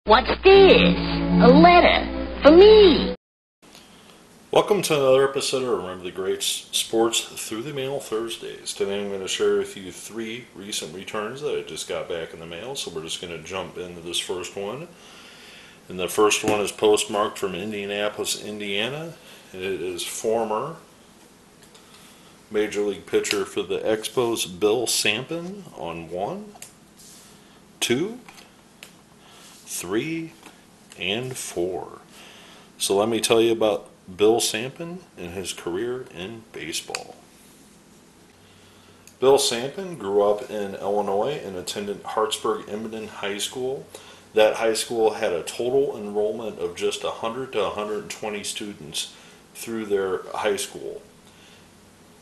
What's this? A letter for me. Welcome to another episode of Remember the Great Sports Through the Mail Thursdays. Today I'm going to share with you 3 recent returns that I just got back in the mail, so we're just going to jump into this first one. And the first one is postmarked from Indianapolis, Indiana. It is former Major League pitcher for the Expos, Bill Sampen, on 1, 2, 3, and 4. So let me tell you about Bill Sampen and his career in baseball. Bill Sampen grew up in Illinois and attended Hartsburg-Emden High School. That high school had a total enrollment of just 100 to 120 students through their high school.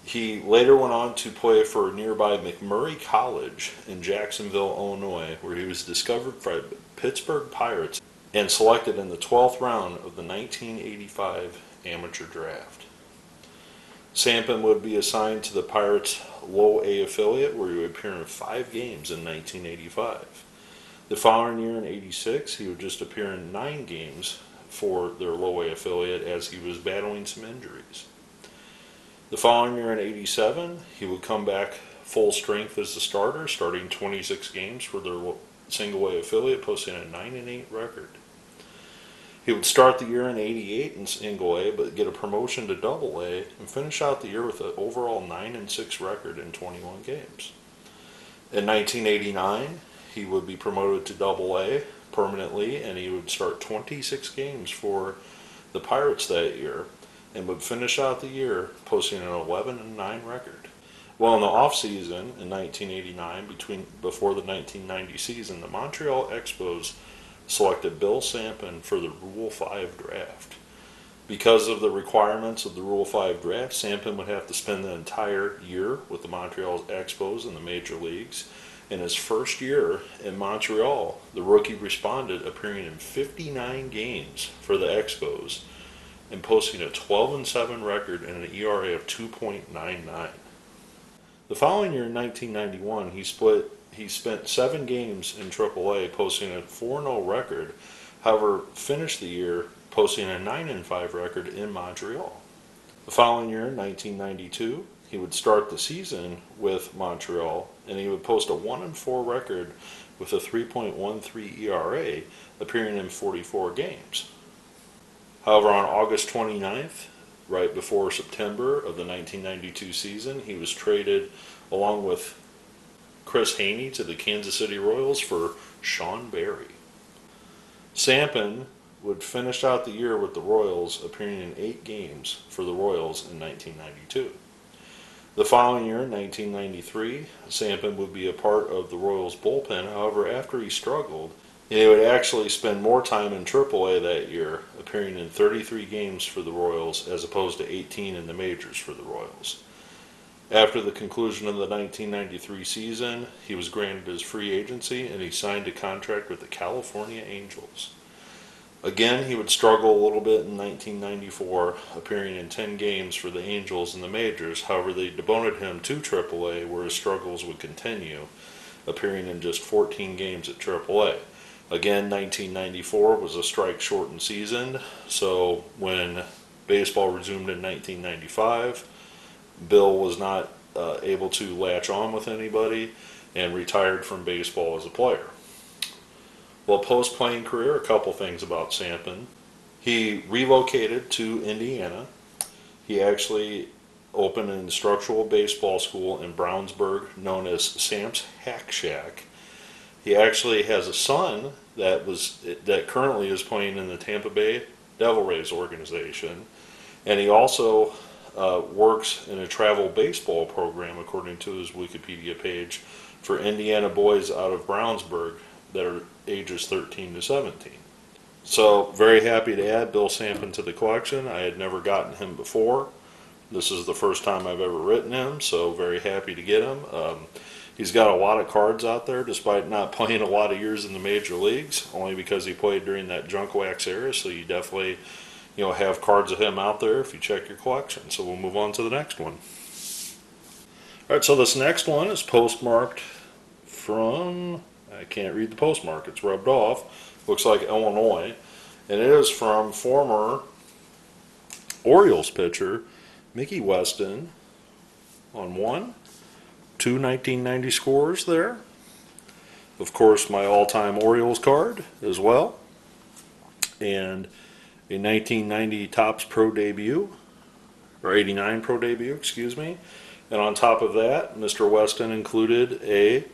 He later went on to play for nearby McMurray College in Jacksonville, Illinois, where he was discovered by Pittsburgh Pirates and selected in the 12th round of the 1985 amateur draft. Sampen would be assigned to the Pirates' Low A affiliate, where he would appear in 5 games in 1985. The following year in '86, he would just appear in 9 games for their Low A affiliate as he was battling some injuries. The following year in '87, he would come back full strength as a starter, starting 26 games for their Single A affiliate, posting a 9-8 record. He would start the year in '88 in Single A, but get a promotion to Double A and finish out the year with an overall 9-6 record in 21 games. In 1989, he would be promoted to Double A permanently, and he would start 26 games for the Pirates that year, and would finish out the year posting an 11-9 record. Well, in the offseason in 1989, before the 1990 season, the Montreal Expos selected Bill Sampen for the Rule 5 draft. Because of the requirements of the Rule 5 draft, Sampen would have to spend the entire year with the Montreal Expos in the major leagues. In his first year in Montreal, the rookie responded, appearing in 59 games for the Expos and posting a 12-7 record and an ERA of 2.99. The following year in 1991, he spent 7 games in AAA, posting a 4-0 record. However, finished the year posting a 9-5 record in Montreal. The following year in 1992, he would start the season with Montreal, and he would post a 1-4 record with a 3.13 ERA, appearing in 44 games. However, on August 29th, right before September of the 1992 season, he was traded along with Chris Haney to the Kansas City Royals for Sean Berry. Sampen would finish out the year with the Royals, appearing in 8 games for the Royals in 1992. The following year, in 1993, Sampen would be a part of the Royals bullpen. However, after he struggled, he would actually spend more time in AAA that year, appearing in 33 games for the Royals as opposed to 18 in the majors for the Royals. After the conclusion of the 1993 season, he was granted his free agency and he signed a contract with the California Angels. Again, he would struggle a little bit in 1994, appearing in 10 games for the Angels in the majors. However, they demoted him to AAA, where his struggles would continue, appearing in just 14 games at AAA. Again, 1994 was a strike-shortened season, so when baseball resumed in 1995, Bill was not able to latch on with anybody and retired from baseball as a player. Well, post-playing career, a couple things about Sampen. He relocated to Indiana. He actually opened an instructional baseball school in Brownsburg known as Sam's Hack Shack. He actually has a son that currently is playing in the Tampa Bay Devil Rays organization, and he also works in a travel baseball program, according to his Wikipedia page, for Indiana boys out of Brownsburg that are ages 13 to 17. So, very happy to add Bill Sampen to the collection. I had never gotten him before. This is the first time I've ever written him, so very happy to get him. He's got a lot of cards out there, despite not playing a lot of years in the major leagues, only because he played during that junk wax era, so you definitely have cards of him out there if you check your collection. So we'll move on to the next one. Alright, so this next one is postmarked from, I can't read the postmark, it's rubbed off, looks like Illinois, and it is from former Orioles pitcher Mickey Weston on 1990 scores there. Of course, my all-time Orioles card as well, and a 1990 Topps Pro debut, or 89 Pro debut, excuse me. And on top of that, Mr. Weston included a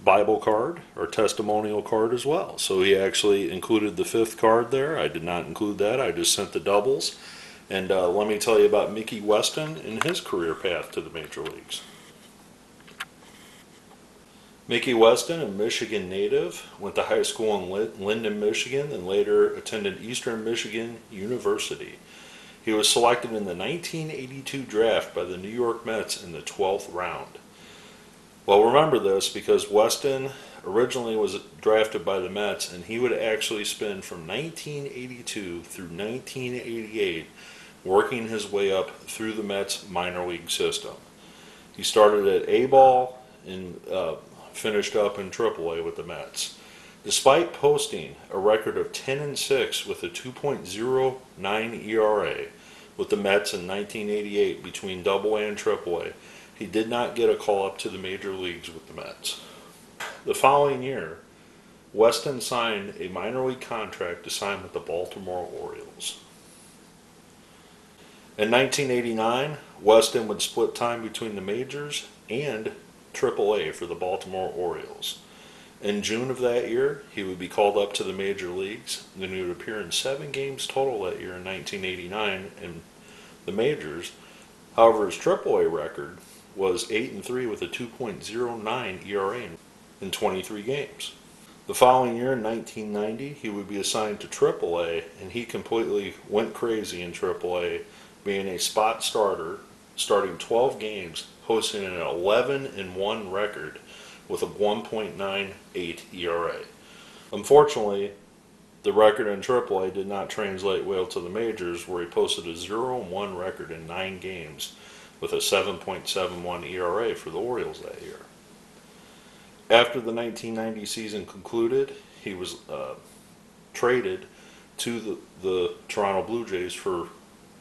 Bible card or testimonial card as well. So he actually included the 5th card there. I did not include that. I just sent the doubles. And let me tell you about Mickey Weston and his career path to the major leagues. Mickey Weston, a Michigan native, went to high school in Linden, Michigan, and later attended Eastern Michigan University. He was selected in the 1982 draft by the New York Mets in the 12th round. Well, remember this because Weston originally was drafted by the Mets, and he would actually spend from 1982 through 1988 working his way up through the Mets minor league system. He started at A-ball and finished up in AAA with the Mets. Despite posting a record of 10-6 with a 2.09 ERA with the Mets in 1988 between AA and AAA, he did not get a call up to the major leagues with the Mets. The following year, Weston signed a minor league contract to sign with the Baltimore Orioles. In 1989, Weston would split time between the majors and AAA for the Baltimore Orioles. In June of that year, he would be called up to the major leagues. Then he would appear in 7 games total that year in 1989 in the majors. However, his AAA record was 8-3 with a 2.09 ERA in 23 games. The following year, in 1990, he would be assigned to AAA, and he completely went crazy in AAA, being a spot starter, starting 12 games, posting an 11-1 record with a 1.98 ERA. Unfortunately, the record in AAA did not translate well to the majors, where he posted a 0-1 record in 9 games with a 7.71 ERA for the Orioles that year. After the 1990 season concluded, he was traded to the Toronto Blue Jays for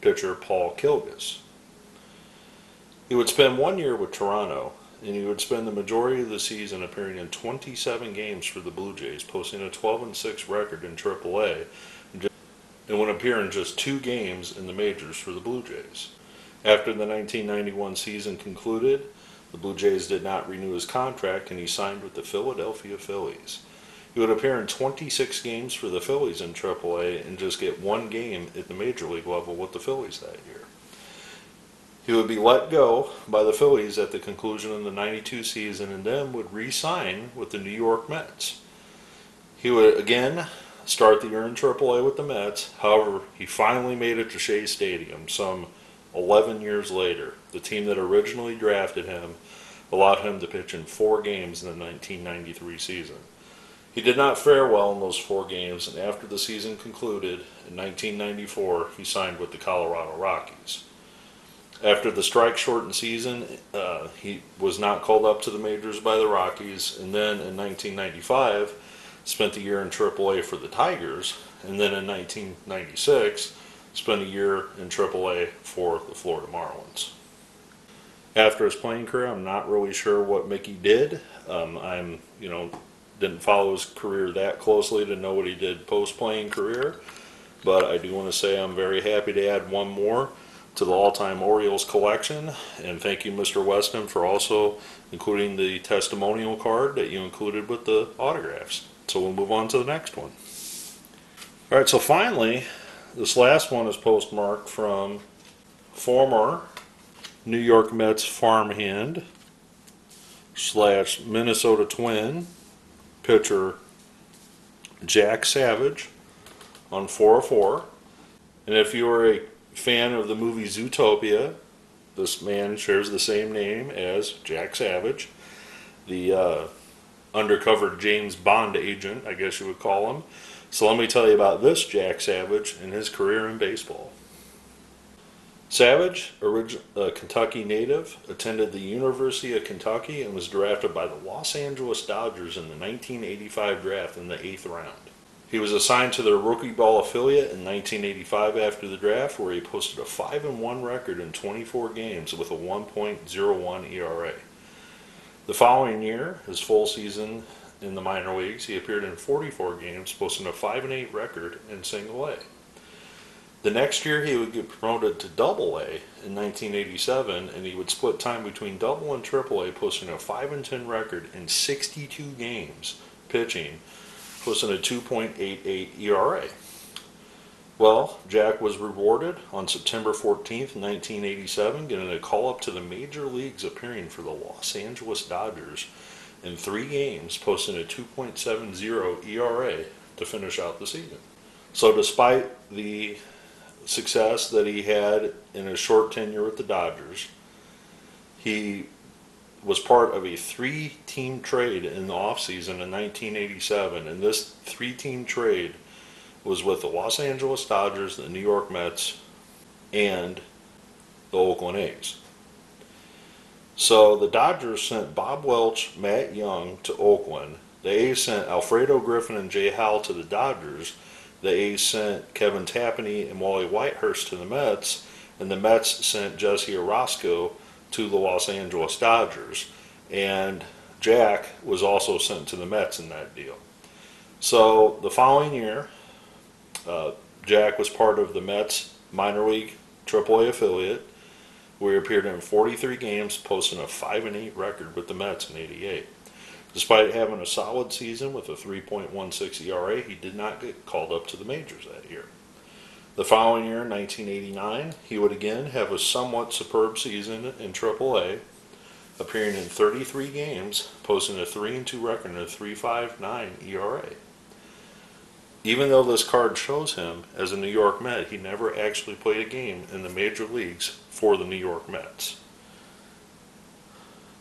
pitcher Paul Kilgus. He would spend 1 year with Toronto, and he would spend the majority of the season appearing in 27 games for the Blue Jays, posting a 12-6 record in AAA, and would appear in just 2 games in the majors for the Blue Jays. After the 1991 season concluded, the Blue Jays did not renew his contract, and he signed with the Philadelphia Phillies. He would appear in 26 games for the Phillies in AAA and just get 1 game at the major league level with the Phillies that year. He would be let go by the Phillies at the conclusion of the 92 season and then would re-sign with the New York Mets. He would again start the year in AAA with the Mets. However, he finally made it to Shea Stadium some 11 years later. The team that originally drafted him allowed him to pitch in 4 games in the 1993 season. He did not fare well in those 4 games, and after the season concluded in 1994, he signed with the Colorado Rockies. After the strike-shortened season, he was not called up to the majors by the Rockies, and then in 1995, spent a year in AAA for the Tigers, and then in 1996, spent a year in AAA for the Florida Marlins. After his playing career, I'm not really sure what Mickey did. Didn't follow his career that closely to know what he did post-playing career, but I do want to say I'm very happy to add one more to the all-time Orioles collection, and thank you, Mr. Weston, for also including the testimonial card that you included with the autographs. So we'll move on to the next one. All right, so finally, this last one is postmarked from former New York Mets farmhand / Minnesota Twin pitcher Jack Savage on 404. And if you are a fan of the movie Zootopia, this man shares the same name as Jack Savage, the undercover James Bond agent, I guess you would call him. So let me tell you about this Jack Savage and his career in baseball. Savage, a Kentucky native, attended the University of Kentucky and was drafted by the Los Angeles Dodgers in the 1985 draft in the 8th round. He was assigned to the rookie ball affiliate in 1985 after the draft, where he posted a 5-1 record in 24 games with a 1.01 ERA. The following year, his full season in the minor leagues, he appeared in 44 games, posting a 5-8 record in Single A. The next year, he would get promoted to Double A in 1987, and he would split time between Double and Triple A, posting a 5-10 record in 62 games pitching, posting a 2.88 ERA. Well, Jack was rewarded on September 14th, 1987, getting a call-up to the major leagues, appearing for the Los Angeles Dodgers in 3 games, posting a 2.70 ERA to finish out the season. So despite the success that he had in his short tenure with the Dodgers, he was part of a 3-team trade in the offseason in 1987, and this 3-team trade was with the Los Angeles Dodgers, the New York Mets, and the Oakland A's. So the Dodgers sent Bob Welch, Matt Young to Oakland. The A's sent Alfredo Griffin and Jay Howell to the Dodgers. The A's sent Kevin Tapani and Wally Whitehurst to the Mets, and the Mets sent Jesse Orosco to the Los Angeles Dodgers, and Jack was also sent to the Mets in that deal. So the following year, Jack was part of the Mets minor league AAA affiliate, where he appeared in 43 games, posting a 5-8 record with the Mets in '88. Despite having a solid season with a 3.16 ERA, he did not get called up to the majors that year. The following year, in 1989, he would again have a somewhat superb season in AAA, appearing in 33 games, posting a 3-2 record and a 3.59 ERA. Even though this card shows him as a New York Met, he never actually played a game in the major leagues for the New York Mets.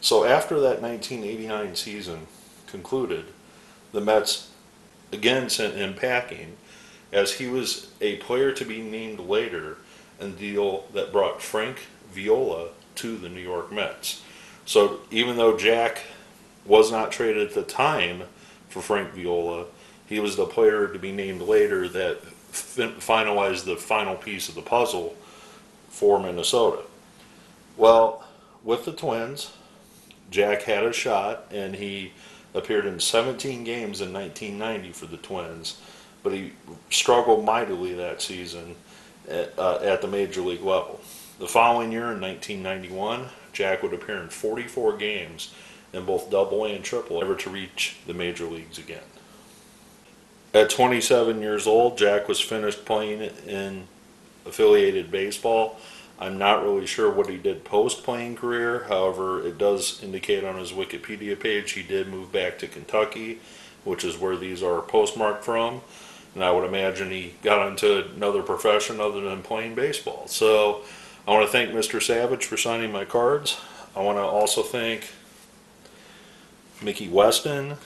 So after that 1989 season concluded, the Mets again sent him packing, as he was a player to be named later in the deal that brought Frank Viola to the New York Mets. So even though Jack was not traded at the time for Frank Viola, he was the player to be named later that finalized the final piece of the puzzle for Minnesota. Well, with the Twins, Jack had a shot, and he appeared in 17 games in 1990 for the Twins, but he struggled mightily that season at the major league level. The following year, in 1991, Jack would appear in 44 games in both Double A and Triple A, never to reach the major leagues again. At 27 years old, Jack was finished playing in affiliated baseball. I'm not really sure what he did post-playing career. However, it does indicate on his Wikipedia page he did move back to Kentucky, which is where these are postmarked from. And I would imagine he got into another profession other than playing baseball. So I want to thank Mr. Savage for signing my cards. I want to also thank Mickey Weston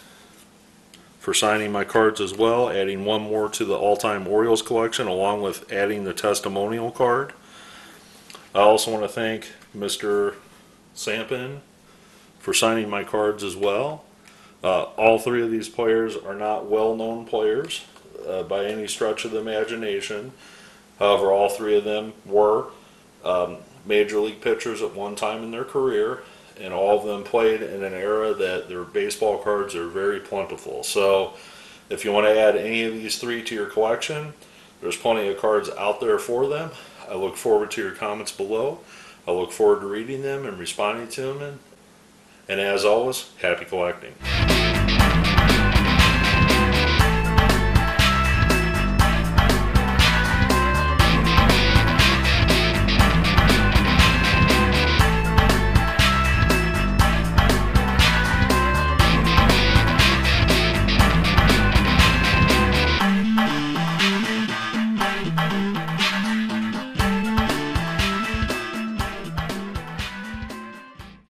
for signing my cards as well, adding one more to the all-time Orioles collection, along with adding the testimonial card. I also want to thank Mr. Sampen for signing my cards as well. All 3 of these players are not well-known players by any stretch of the imagination. However, all 3 of them were major league pitchers at one time in their career, and all of them played in an era that their baseball cards are very plentiful. So if you want to add any of these 3 to your collection, there's plenty of cards out there for them. I look forward to your comments below. I look forward to reading them and responding to them. And as always, happy collecting.